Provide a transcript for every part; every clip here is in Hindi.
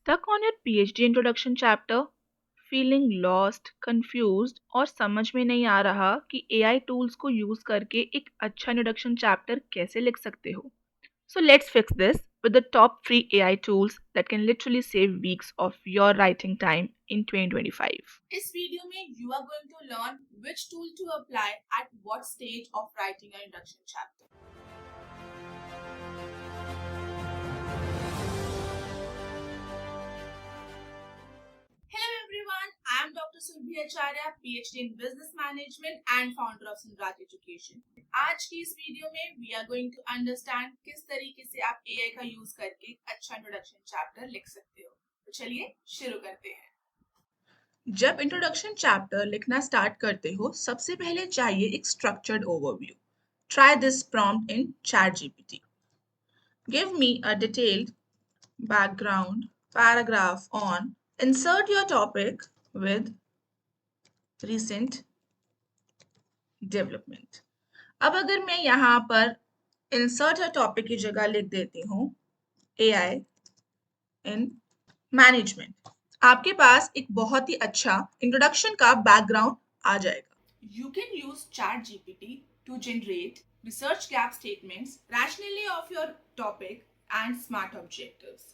Stuck on your PhD introduction chapter? Feeling lost, confused और समझ में नहीं आ रहा कि AI tools को यूज करके एक अच्छा introduction chapter कैसे लिख सकते हो? So let's fix this with the top free AI tools that can literally save weeks of your writing time in 2025. इस वीडियो में you are going to learn which tool to apply at what stage of writing your introduction chapter. Hello everyone, I am Dr. Surbhi Acharya, PhD in Business Management and founder of Sundraj Education. आज की इस वीडियो में we are going to understand किस तरीके से आप AI का यूज करके एक अच्छा इंट्रोडक्शन चैप्टर लिख सकते हो। तो चलिए शुरू करते हैं। जब इंट्रोडक्शन चैप्टर लिखना स्टार्ट करते हो, सबसे पहले चाहिए एक structured overview. Try this prompt in ChatGPT. Give me a detailed background paragraph on. Insert your topic with recent development. अब अगर मैं यहाँ पर insert a topic की जगह लिख देती हूँ AI in management, आपके पास एक बहुत ही अच्छा इंट्रोडक्शन का बैकग्राउंड आ जाएगा. You can use ChatGPT to generate research gap statements, rationale of your topic and smart objectives.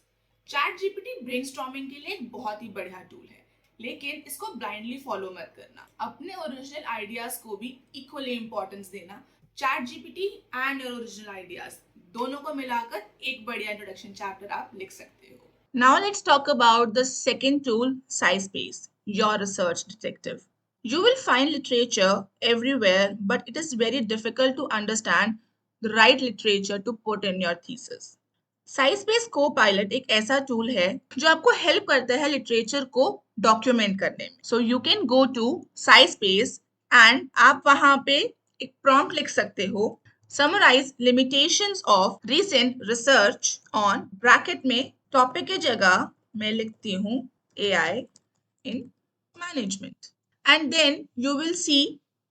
ChatGPT brainstorming के लिए एक बहुत ही बढ़िया टूल है, लेकिन इसको ब्लाइंडली फॉलो मत करना. अपने ओरिजिनल आइडियाज को भी इक्वली इंपॉर्टेंस देना. ChatGPT and your original ideas दोनों को मिलाकर एक बढ़िया इंट्रोडक्शन चैप्टर आप लिख सकते हो. Now let's talk about the second tool, SciSpace, your research detective. You will find literature everywhere, but it is very difficult to understand the right literature to put in your thesis. SciSpace Copilot एक ऐसा टूल है जो आपको हेल्प करता है लिटरेचर को डॉक्यूमेंट करने में. So you can go to SciSpace and आप वहां पे एक प्रॉम्प्ट लिख सकते हो. Summarize limitations of recent research on bracket में टॉपिक की जगह मैं लिखती हूँ AI in management. And then you will see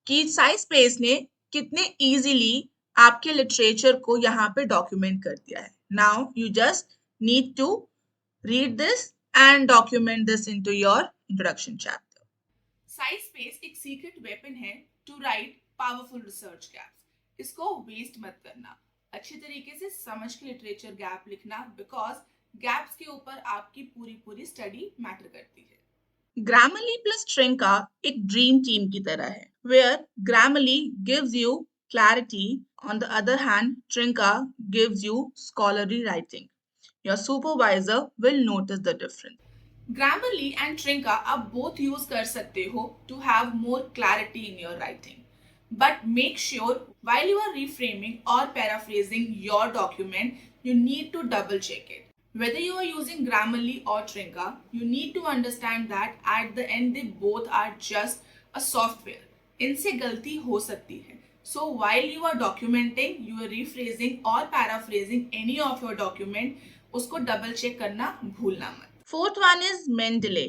कि SciSpace ने कितने इजीली आपके लिटरेचर को यहाँ पे डॉक्यूमेंट कर दिया है. Now you just need to read this and document this into your introduction chapter. SciSpace एक सीक्रेट वेपन है to write powerful research gaps. इसको वेस्ट मत करना. अच्छी तरीके से समझ के लिटरेचर गैप लिखना, बिकॉज गैप्स के ऊपर आपकी पूरी स्टडी मैटर करती है. Grammarly plus Trinka एक ड्रीम टीम की तरह है, where Grammarly gives you clarity, on the other hand Trinka gives you scholarly writing. Your supervisor will notice the difference. Grammarly and Trinka आप both use कर सकते हो to have more clarity in your writing. But make sure while you are reframing or paraphrasing your document, you need to double check it. Whether you are using Grammarly or Trinka, you need to understand that at the end they both are just a software. इनसे गलती हो सकती है. So while you are documenting, you are rephrasing or paraphrasing any of your document, उसको double check करना भूलना मत. Fourth one is Mendeley,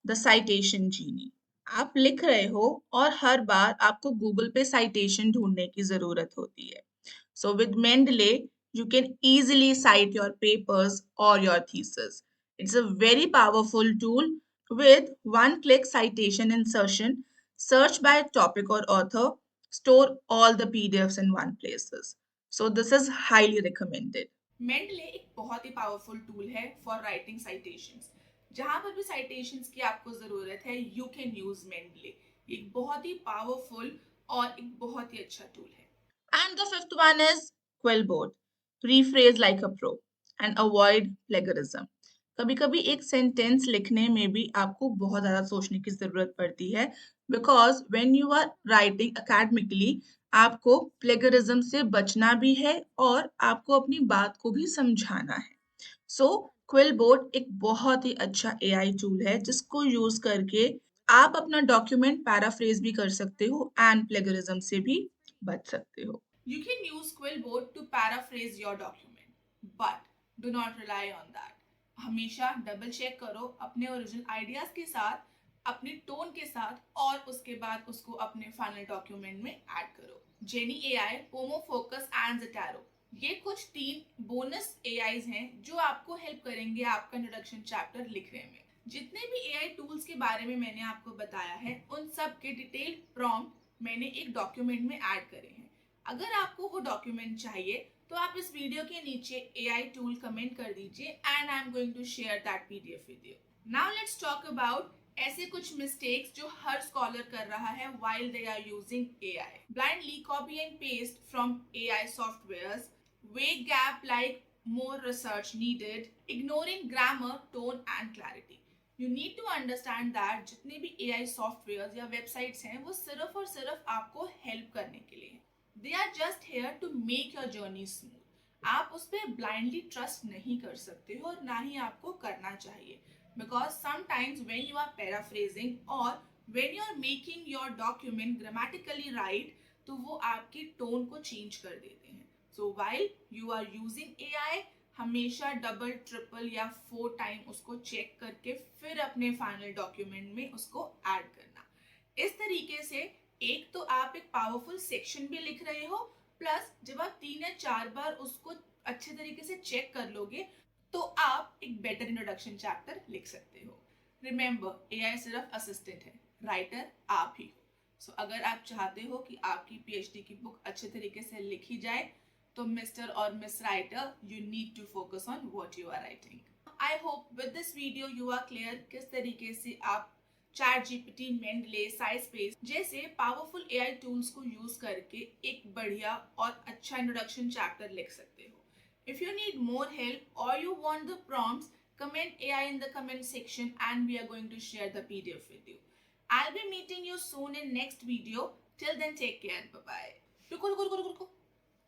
the citation genie. आप लिख रहे हो और हर बार आपको गूगल पे citation ढूंढने की जरूरत होती है. So with Mendeley, you can easily cite your papers or your thesis. It's a very powerful tool with one-click citation insertion, search by topic or author, store all the PDFs in one places. So this is highly recommended. Mendel एक बहुत ही पावरफुल टूल है फॉर राइटिंग साइटेशंस. जहां पर भी साइटेशंस की आपको जरूरत है, यू कैन यूज मेंडले. एक बहुत ही पावरफुल और एक बहुत ही अच्छा टूल है. And the fifth one is Quillboard. Rephrase like a pro and avoid plagiarism. कभी कभी एक सेंटेंस लिखने में भी आपको बहुत ज़्यादा सोचने की ज़रूरत पड़ती है, because when you are writing academically आपको प्लेगरिज्म से बचना भी है और आपको अपनी बात को भी समझाना है. सो क्विलबोर्ड एक बहुत ही अच्छा एआई टूल है जिसको यूज करके आप अपना डॉक्यूमेंट पैराफ्रेज भी कर सकते हो एंड प्लेगरिज्म से भी बच सकते हो. You can use Quillboard to paraphrase your document, but do not rely on that. हमेशा डबल चेक करो अपने ओरिजिनल आइडियाज के साथ, अपने टोन के साथ, और उसके बाद उसको अपने फाइनल डॉक्यूमेंट में ऐड करो. जेनी AI, पोमो फोकस एंड ज़ेटारो, ये कुछ 3 बोनस एआईज हैं जो आपको हेल्प करेंगे आपका इंट्रोडक्शन चैप्टर लिखने में। जितने भी एआई टूल्स के बारे में मैंने आपको बताया है उन सब के डिटेल प्रॉम्प्ट मैंने एक डॉक्यूमेंट में ऐड करे हैं। अगर आपको वो डॉक्यूमेंट चाहिए तो आप इस वीडियो के नीचे एआई टूल कमेंट कर दीजिए and I am going to share that PDF with you. Now let's talk about ऐसे कुछ मिस्टेक्स जो हर स्कॉलर कर रहा है while they are using AI. Blindly copy and paste from AI softwares, vague gap like more research needed, ignoring grammar, tone and clarity. You need to understand that जितने भी AI softwares या websites हैं वो सिर्फ और सिर्फ आपको help करने के लिए हैं. They are just here to make your journey smooth. आप उस पर ब्लाइंडली ट्रस्ट नहीं कर सकते हो और ना ही आपको करना चाहिए, because sometimes when you are paraphrasing और when you are making your document grammatically right तो वो आपकी टोन को चेंज कर देते हैं। So while you are using AI हमेशा डबल ट्रिपल या 4 टाइम उसको चेक करके फिर अपने फाइनल डॉक्यूमेंट में उसको ऐड करना। इस तरीके से एक तो आप एक पावरफुल सेक्शन भी लिख रहे हो, प्लस जब आप 3 या 4 बार उसको अच्छे तरीके से चेक कर लोगे तो आप एक बेटर इंट्रोडक्शन चैप्टर लिख सकते हो। रिमेंबर एआई सिर्फ असिस्टेंट है, राइटर आप ही हो। सो अगर आप चाहते हो कि आपकी पीएचडी की बुक अच्छे तरीके से लिखी जाए तो मिस्टर और miss writer you need to focus on what you are writing. I hope with this video you are clear किस तरीके से आप ChatGPT, Mendeley, SciSpace जैसे पावरफुल एआई टूल्स को यूज करके एक बढ़िया और अच्छा इंट्रोडक्शन चैप्टर लिख सकते हो। If you need more help or you want the prompts, comment AI in the comment section and we are going to share the PDF with you. I'll be meeting you soon in next video. Till then, take care. Bye-bye. रुको रुको रुको रुको रुको।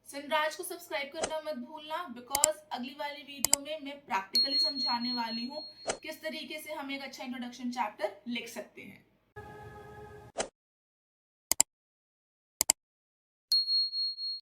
सनराज को सब्सक्राइब करना मत भूलना, बिकॉज अगली वाली वीडियो में मैं प्रैक्टिकली समझाने वाली हूँ किस तरीके से हम एक अच्छा इंट्रोडक्शन चैप्टर लिख सकते हैं।